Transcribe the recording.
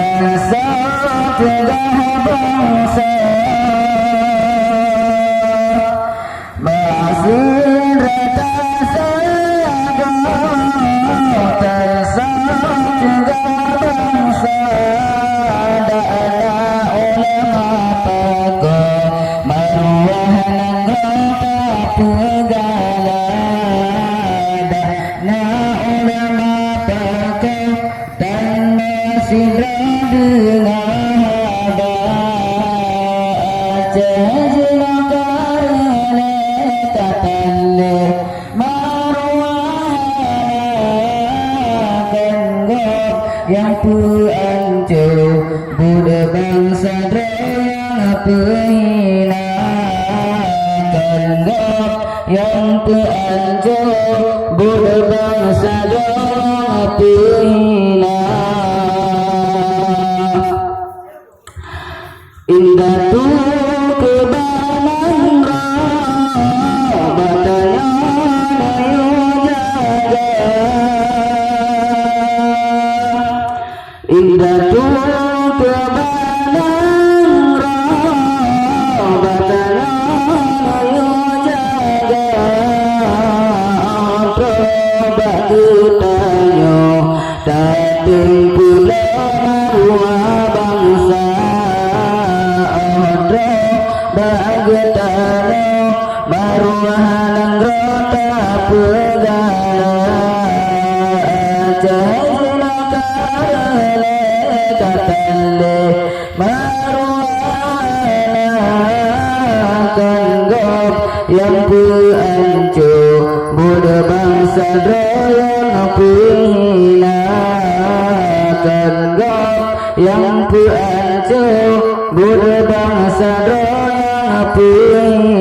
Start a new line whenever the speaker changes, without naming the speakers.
bangsa cegah bangsa masih rata saga bangsa cegah bangsa dana ulama pakai maruah nanggap pegala dana ulama pakai tanah sidra dengan ada jejelakarele tatale maruah kenggok yang puancu Buddha bangsa yang penghina kenggok yang puancu Buddha bangsa yang penghina indah tu kebanan batanya ayo jaga indah tu kebanan batanya ayo jaga coba kutanyo dating pula rumah bangsa bagetano maruah rota pegala jejelakarele tatale maruah kenggok yang puancu Buddha bangsa yang penghina kenggok yang puancu Buddha bangsa yang penghina